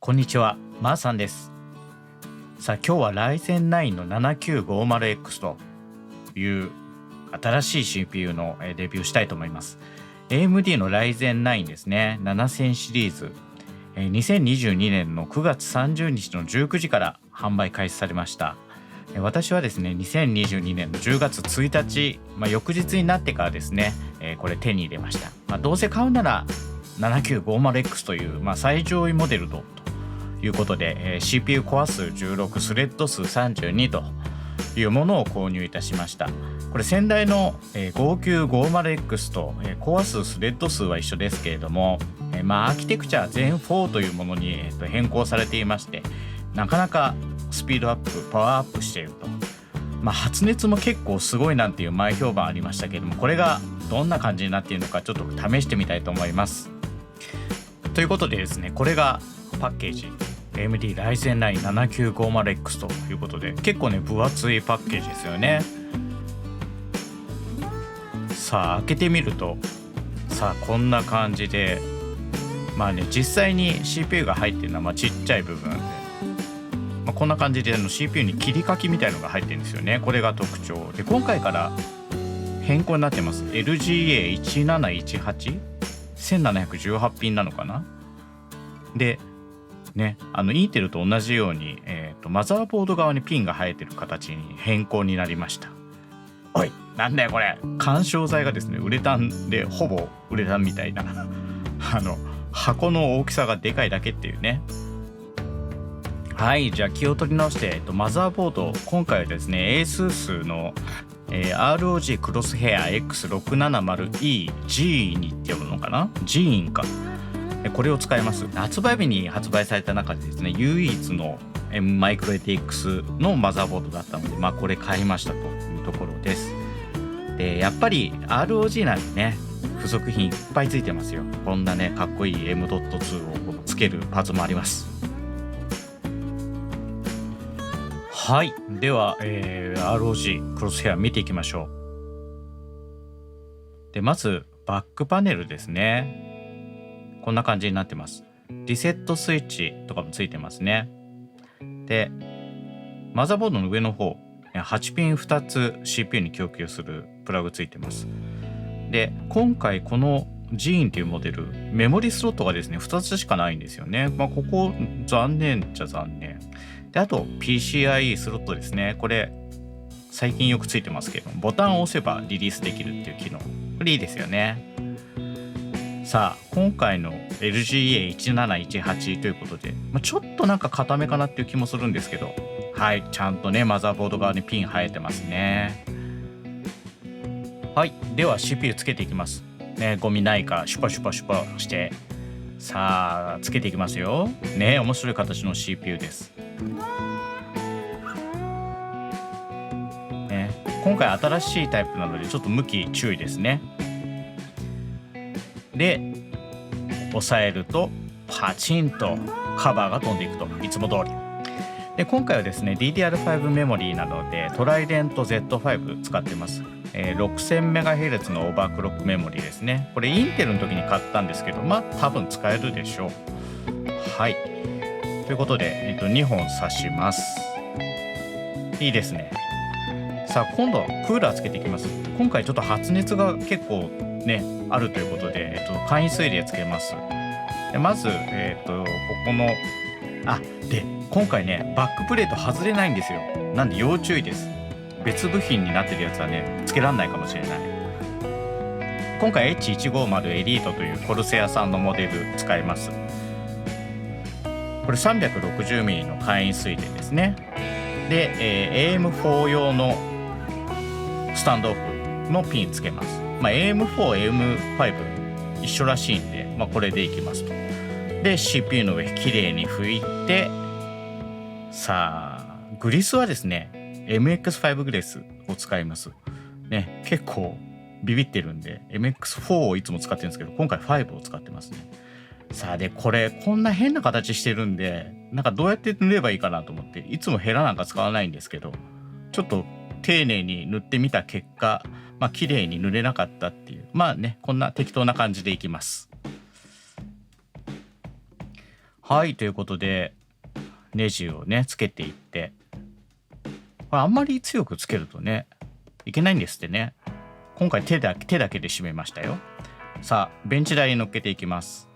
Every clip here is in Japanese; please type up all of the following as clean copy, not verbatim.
こんにちは、マーさんです。さあ、今日は Ryzen 9の 7950X という新しい CPU のレビューしたいと思います。AMD の Ryzen 9ですね、7000シリーズ。2022年の9月30日の19時から販売開始されました。私はですね、2022年の10月1日、翌日になってからですね、これ手に入れました。どうせ買うなら 7950X という、最上位モデルということで、CPU コア数16、スレッド数32というものを購入いたしました。これ先代の、5950X と、コア数、スレッド数は一緒ですけれども、アーキテクチャ全4というものに、変更されていまして、なかなかスピードアップ、パワーアップしていると。発熱も結構すごいなんていう前評判ありましたけれども、これがどんな感じになっているのかちょっと試してみたいと思います。ということでですね、これがパッケージ AMD Ryzen 9 7950X ということで、結構ね分厚いパッケージですよね。さあ開けてみると、さあこんな感じで、実際に CPU が入ってるのはちっちゃい部分で、こんな感じでCPU に切り欠きみたいのが入ってるんですよね。これが特徴で、今回から変更になってます。 LGA1718 1718ピンなのかな。でね、インテルと同じように、マザーボード側にピンが生えてる形に変更になりました。おい、なんだよこれ。緩衝材がですね、ウレタンで、ほぼウレタンみたいな箱の大きさがでかいだけっていうね。はい、じゃあ気を取り直して、マザーボード、今回はですね ASUS の、ROG クロスヘア X670E G って読むのかな、 G インか。これを使います。発売日に発売された中でですね、唯一のマイクロ ATX のマザーボードだったので、これ買いましたというところです。でやっぱり ROG なんでね、付属品いっぱいついてますよ。こんなねかっこいい M.2 をつけるパーツもあります。はい、では、ROG クロスヘア見ていきましょう。でまずバックパネルですね。こんな感じになってます。リセットスイッチとかもついてますね。でマザーボードの上の方、8ピン2つ CPU に供給するプラグついてます。で今回このジーンというモデル、メモリスロットがですね2つしかないんですよね。ここ残念っちゃ残念で、あと PCIe スロットですね。これ最近よくついてますけど、ボタンを押せばリリースできるっていう機能、これいいですよね。さあ今回の LGA1718 ということで、ちょっとなんか固めかなっていう気もするんですけど、はい、ちゃんとねマザーボード側にピン生えてますね。はい、では CPU つけていきますね。ゴミないかシュパシュパシュパして、さあつけていきますよね。面白い形の CPU です、ね。今回新しいタイプなのでちょっと向き注意ですね。で押さえるとパチンとカバーが飛んでいくと、いつも通りで、今回はですね DDR5 メモリーなのでトライデント Z5 使ってます。6000MHz のオーバークロックメモリーですね。これインテルの時に買ったんですけど、多分使えるでしょう。はい、ということで、2本挿します。いいですね。さあ今度はクーラーつけていきます。今回ちょっと発熱が結構ねあるということで、簡易水冷つけます。でまず、ここので今回ねバックプレート外れないんですよ。なんで要注意です。別部品になってるやつはねつけらんないかもしれない。今回 H150 エリートというコルセアさんのモデル使います。これ 360mm の簡易水冷ですね。で、AM4 用のスタンドオフのピンつけます。AM4、AM5 一緒らしいんで、これでいきますと。で CPU の上きれいに拭いて、さあグリスはですね MX5 グレスを使いますね。結構ビビってるんで MX4 をいつも使ってるんですけど、今回5を使ってますね。さあでこれこんな変な形してるんで、なんかどうやって塗ればいいかなと思って、いつもヘラなんか使わないんですけど、ちょっと丁寧に塗ってみた結果、綺麗に塗れなかったっていう、こんな適当な感じでいきます。はい、ということでネジをねつけていって、これあんまり強くつけるとねいけないんですってね。今回手だけで締めましたよ。さあベンチ台に乗っけていきます。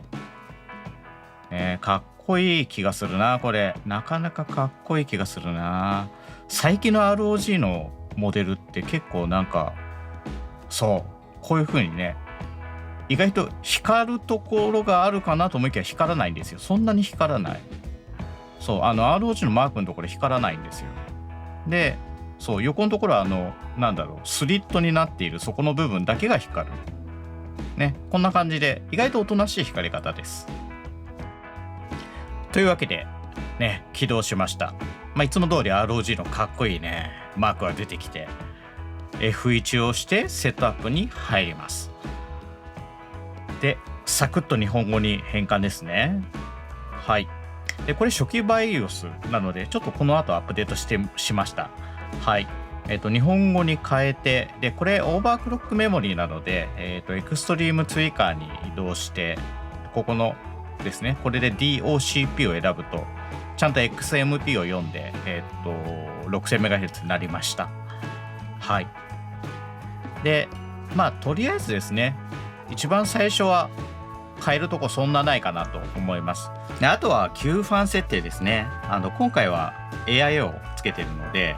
かっこいい気がするな。これなかなかかっこいい気がするな。最近の ROG のモデルって結構なんかそうこういう風にね意外と光るところがあるかなと思いきや光らないんですよ。そんなに光らない。そうROG のマークのところ光らないんですよ。でそう横のところはなんだろうスリットになっているそこの部分だけが光るね。こんな感じで意外とおとなしい光り方です。というわけでね起動しました。いつも通り ROG のかっこいいねマークが出てきて F1 を押してセットアップに入ります。でサクッと日本語に変換ですね。はい。でこれ初期 BIOS なのでちょっとこの後アップデートしました。はい。日本語に変えて、でこれオーバークロックメモリーなので、エクストリームツイカーに移動してここのですね、これで DOCP を選ぶとちゃんと XMP を読んで、6000MHz になりました。はい。でとりあえずですね一番最初は変えるとこそんなないかなと思います。であとは Q ファン設定ですね。今回は AIO をつけてるので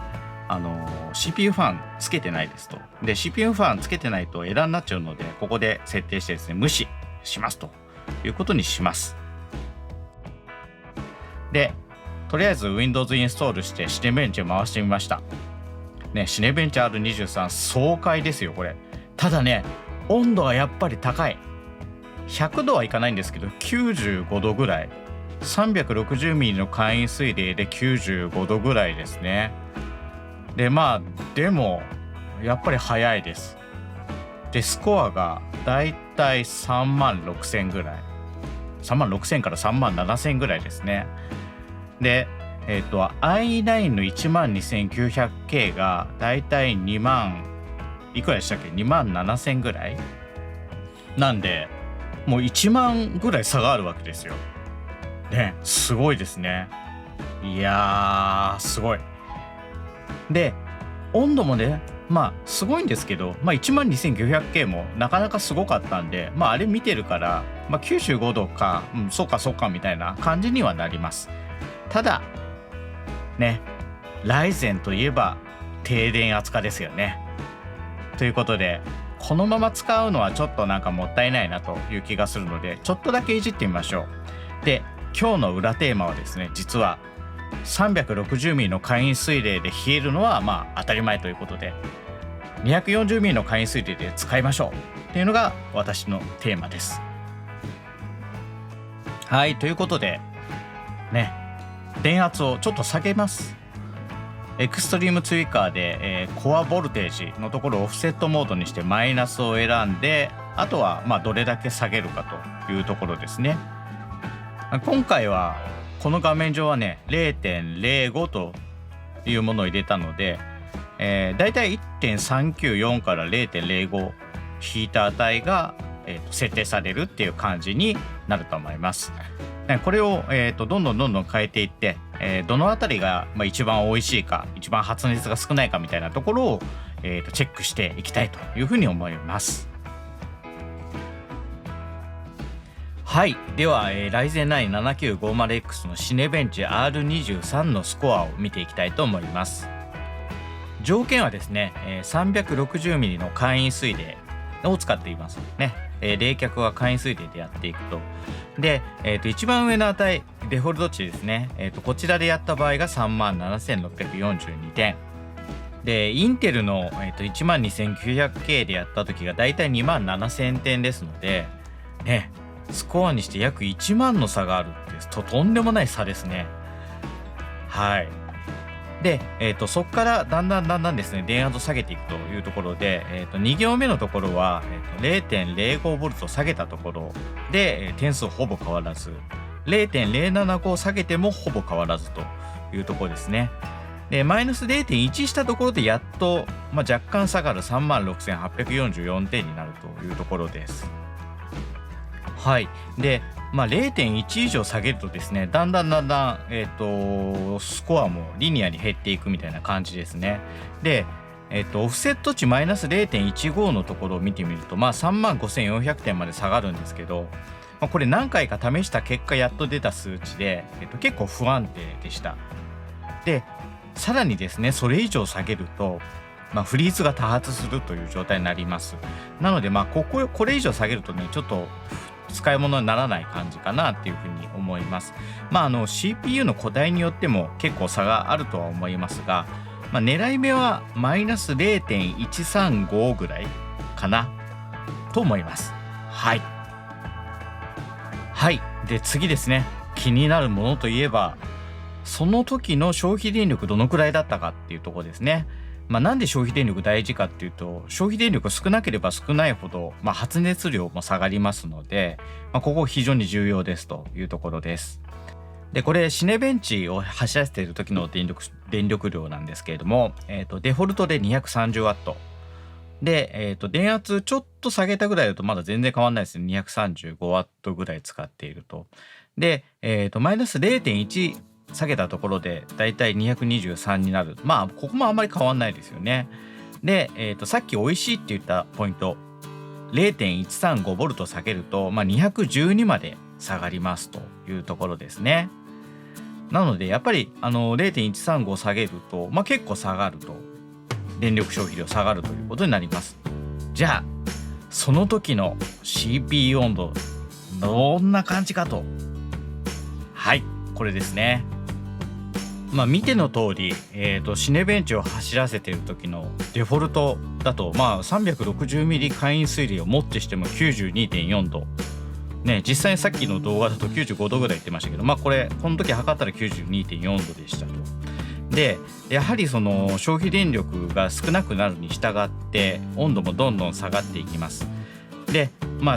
CPU ファンつけてないですと。で CPU ファンつけてないとエラーになっちゃうのでここで設定してですね無視しますということにします。でとりあえず Windows インストールしてシネベンチを回してみましたね。シネベンチ R23 爽快ですよこれ。ただね温度はやっぱり高い。100度はいかないんですけど95度ぐらい、 360mm の簡易水冷で95度ぐらいですね。ででもやっぱり早いです。でスコアがだいたい36000ぐらい、36000から37000ぐらいですね。でi9 の 12900K がだいたい2万いくらでしたっけ、2万7000ぐらいなんでもう1万ぐらい差があるわけですよ。ね、すごいですね。いやーすごい。で温度もねすごいんですけど、12900K もなかなかすごかったんであれ見てるから、95度か、そうかみたいな感じにはなります。ただねライゼンといえば低電圧化ですよね。ということでこのまま使うのはちょっとなんかもったいないなという気がするのでちょっとだけいじってみましょう。で今日の裏テーマはですね実は 360mm の簡易水冷で冷えるのは当たり前ということで 240mm の簡易水冷で使いましょうっていうのが私のテーマです。はい、ということでね電圧をちょっと下げます。エクストリームツイカーで、コアボルテージのところをオフセットモードにしてマイナスを選んであとはどれだけ下げるかというところですね。今回はこの画面上はね 0.05 というものを入れたので、だいたい 1.394 から 0.05 引いた値が、設定されるっていう感じになると思います。これを、どんどん変えていって、どのあたりが、一番美味しいか一番発熱が少ないかみたいなところを、チェックしていきたいというふうに思います。はい、では、Ryzen 9 7950X のシネベンチ R23 のスコアを見ていきたいと思います。条件はですね、360mm の簡易水冷を使っていますね。冷却は簡易水冷でやっていくと。で、一番上の値デフォルト値ですね、こちらでやった場合が 37,642 点でインテルの、12900K でやった時がだいたい 27,000 点ですのでねスコアにして約1万の差があるってとんでもない差ですね。はい。で、そこからだんだんですね電圧を下げていくというところで、2行目のところは、0.05V 下げたところで、点数ほぼ変わらず 0.075 下げてもほぼ変わらずというところですね。でマイナス 0.1 したところでやっと、若干下がる 36,844 点になるというところです。はい。で0.1 以上下げるとですね、だんだんスコアもリニアに減っていくみたいな感じですね。で、オフセット値マイナス 0.15 のところを見てみると、35,400 点まで下がるんですけど、これ何回か試した結果やっと出た数値で、結構不安定でした。で、さらにですね、それ以上下げると、フリーズが多発するという状態になります。なので、これ以上下げるとね、ちょっと使い物にならない感じかなっていうふうに思います。CPU の個体によっても結構差があるとは思いますが、狙い目はマイナス 0.135 ぐらいかなと思います。はい。はい。で、次ですね。気になるものといえば、その時の消費電力どのくらいだったかっていうところですね。なんで消費電力大事かっていうと、消費電力少なければ少ないほど、発熱量も下がりますので、ここ非常に重要ですというところです。で、これシネベンチを走らせている時の電力量なんですけれども、デフォルトで 230W で、電圧ちょっと下げたぐらいだとまだ全然変わんないですね。 235W ぐらい使っていると。で、マイナス 0.1下げたところでだいたい223になる。ここもあんまり変わんないですよね。で、さっき美味しいって言ったポイント 0.135V 下げると、212まで下がりますというところですね。なのでやっぱり0.135 下げると、結構下がると、電力消費量下がるということになります。じゃあその時の CPU 温度どんな感じかと。はい、これですね。見ての通り、シネベンチを走らせている時のデフォルトだと、360mm 会員水冷をもってしても 92.4 度ね、実際にさっきの動画だと95度ぐらい言ってましたけど、この時測ったら 92.4 度でしたと。で、やはりその消費電力が少なくなるに従って温度もどんどん下がっていきます。で、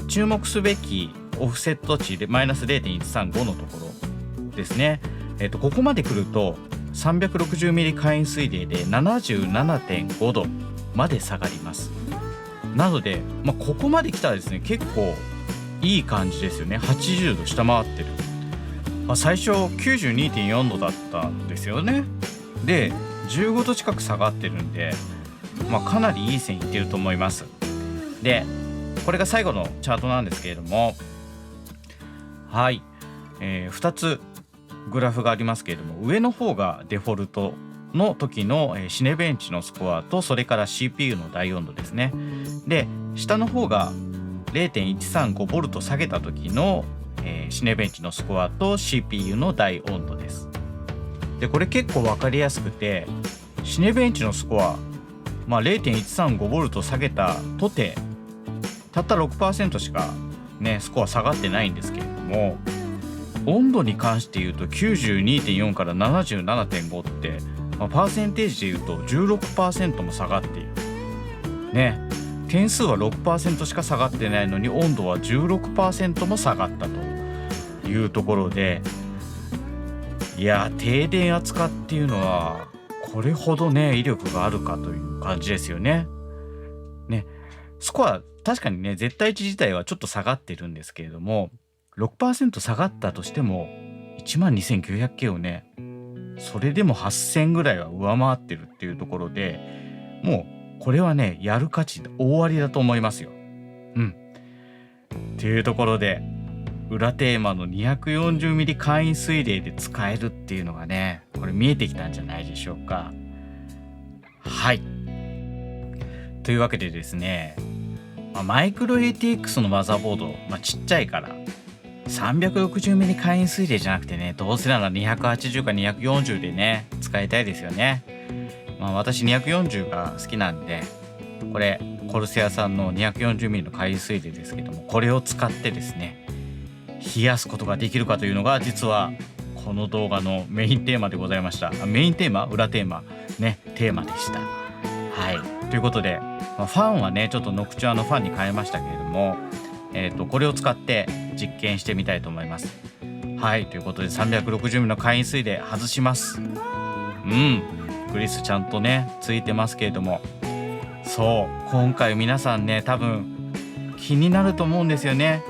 注目すべきオフセット値でマイナス 0.135 のところですね。ここまで来ると 360mm 会員水冷で 77.5 度まで下がります。なので、ここまで来たらですね、結構いい感じですよね。80度下回ってる。最初 92.4 度だったんですよね。で、15度近く下がってるんで、かなりいい線いってると思います。で、これが最後のチャートなんですけれども、はい、2つグラフがありますけれども、上の方がデフォルトの時のシネベンチのスコアと、それから CPU の大温度ですね。で、下の方が 0.135V 下げた時の、シネベンチのスコアと CPU の大温度です。で、これ結構分かりやすくて、シネベンチのスコア、0.135V 下げたとてたった 6% しかねスコア下がってないんですけれども、温度に関して言うと 92.4 から 77.5 って、パーセンテージで言うと 16% も下がっているね。点数は 6% しか下がってないのに温度は 16% も下がったというところで、いや、停電扱っていうのはこれほどね威力があるかという感じですよね。スコア確かにね絶対値自体はちょっと下がってるんですけれども、 6% 下がったとしても 12,900K をね、それでも8000ぐらいは上回ってるっていうところで、もうこれはねやる価値大ありだと思いますよ。というところで、裏テーマの 240mm 会員水冷で使えるっていうのがね、これ見えてきたんじゃないでしょうか。はい、というわけでですね、マイクロ ATX のマザーボード、ちっちゃいから360mm 会員水冷じゃなくてね、どうせなら280か240でね使いたいですよね。私240が好きなんで、これコルセアさんの 240mm の会員水冷ですけども、これを使ってですね冷やすことができるかというのが実はこの動画のメインテーマでございました。メインテーマ、裏テーマね、テーマでした。はい、ということで、ファンはねちょっとノクチュアのファンに変えましたけれども、これを使って実験してみたいと思います。はい、ということで 360mm の会員水冷外します。グリスちゃんとねついてますけれども、そう、今回皆さんね多分気になると思うんですよね。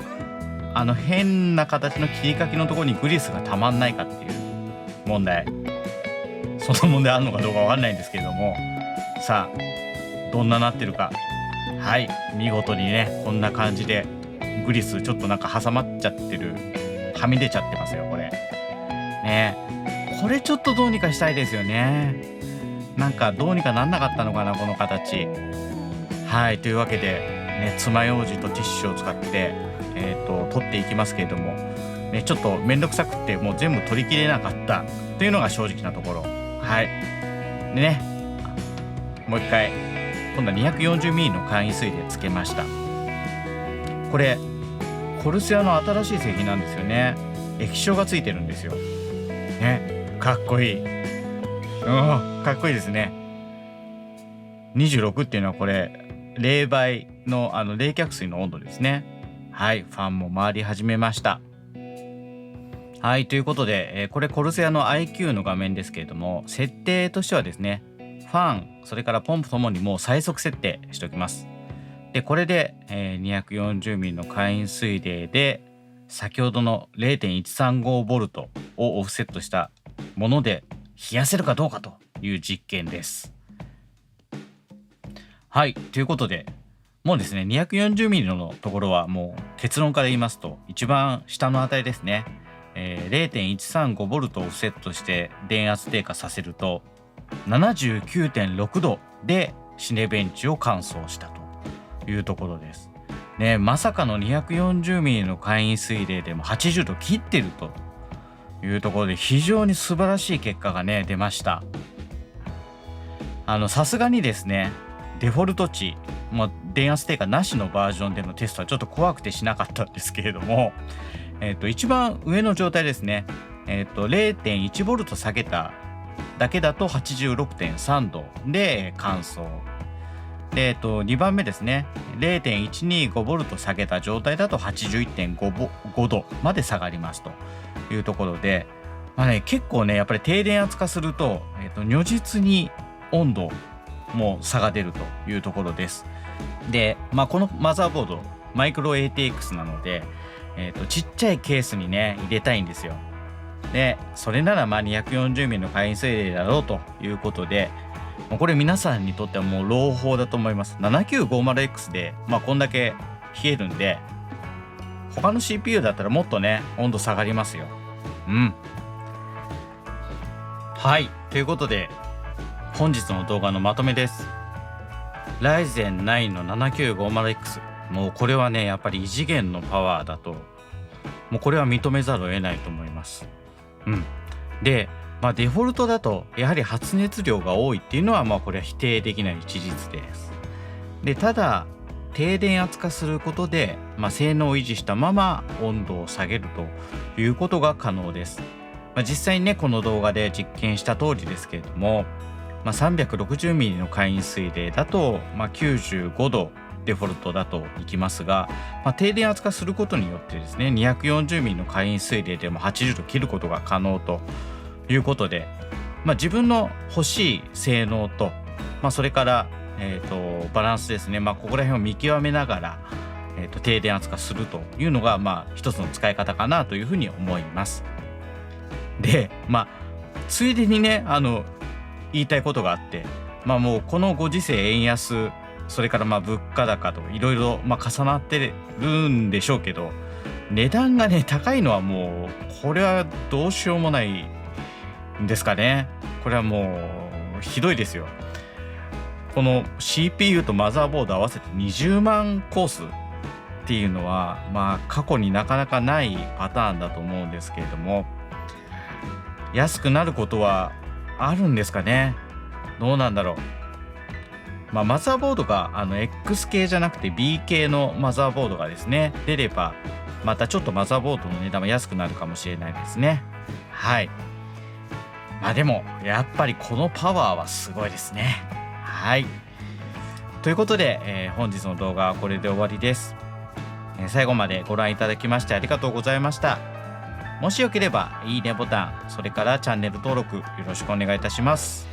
変な形の切り欠きのところにグリスがたまんないかっていう問題、その問題あるのかどうかわかんないんですけれども、さあどんななってるか。はい、見事にねこんな感じでグリスちょっとなんか挟まっちゃってる、はみ出ちゃってますよこれね。これちょっとどうにかしたいですよね。なんかどうにかなんなかったのかなこの形。はい、というわけでね、爪楊枝とティッシュを使って取っていきますけれどもね、ちょっとめんどくさくってもう全部取りきれなかったというのが正直なところ。はいでね、もう一回今度は 240ml の簡易水でつけました。これコルセアの新しい製品なんですよね。液晶がついてるんですよね。かっこいい。かっこいいですね。26っていうのはこれ冷媒の冷却水の温度ですね。はい、ファンも回り始めました。はい、ということで、これコルセアの IQ の画面ですけれども、設定としてはですね、ファンそれからポンプともにもう最速設定しておきます。でこれで、240ml の簡易水冷で先ほどの 0.135V をオフセットしたもので冷やせるかどうかという実験です。はい、ということでもうですね 240ml のところはもう結論から言いますと一番下の値ですね、0.135V をオフセットして電圧低下させると 79.6 度でシネベンチを乾燥したというところですね。まさかの 240ml の簡易水冷でも80度切ってるというところで非常に素晴らしい結果がね出ました。さすがにですねデフォルト値、電圧低下なしのバージョンでのテストはちょっと怖くてしなかったんですけれども、一番上の状態ですね、0.1V 下げただけだと 86.3 度で乾燥で、2番目ですね 0.125V 下げた状態だと 81.5 度まで下がりますというところで、結構ねやっぱり低電圧化すると、如実に温度も差が出るというところです。で、このマザーボードマイクロ ATX なので、ちっちゃいケースにね入れたいんですよ。でそれなら240ml の簡易水冷だろうということで、これ皆さんにとってはもう朗報だと思います。 7950X でこんだけ冷えるんで他の CPU だったらもっとね温度下がりますよ。はい、ということで本日の動画のまとめです。Ryzen 9の 7950X、 もうこれはねやっぱり異次元のパワーだともうこれは認めざるを得ないと思います。で、デフォルトだとやはり発熱量が多いっていうのはこれは否定できない事実です。でただ低電圧化することで、性能を維持したまま温度を下げるということが可能です。実際にねこの動画で実験した通りですけれども、360ml の簡易水冷だと、95度デフォルトだといきますが、低電圧化することによってですね 240ml の簡易水冷でも80度切ることが可能ということで、自分の欲しい性能と、それから、バランスですね、ここら辺を見極めながら、低電圧化するというのが一つの使い方かなというふうに思います。でついでにね言いたいことがあって、もうこのご時世円安それから物価高といろいろ重なってるんでしょうけど、値段がね高いのはもうこれはどうしようもないんですかね。これはもうひどいですよ。この CPU とマザーボード合わせて20万コースっていうのは過去になかなかないパターンだと思うんですけれども、安くなることはあるんですかね。どうなんだろう。マザーボードがX 系じゃなくて B 系のマザーボードがですね出ればまたちょっとマザーボードの値段は安くなるかもしれないですね。はい。でもやっぱりこのパワーはすごいですね。はい。ということで、本日の動画はこれで終わりです。最後までご覧いただきましてありがとうございました。もしよければいいねボタン、それからチャンネル登録よろしくお願いいたします。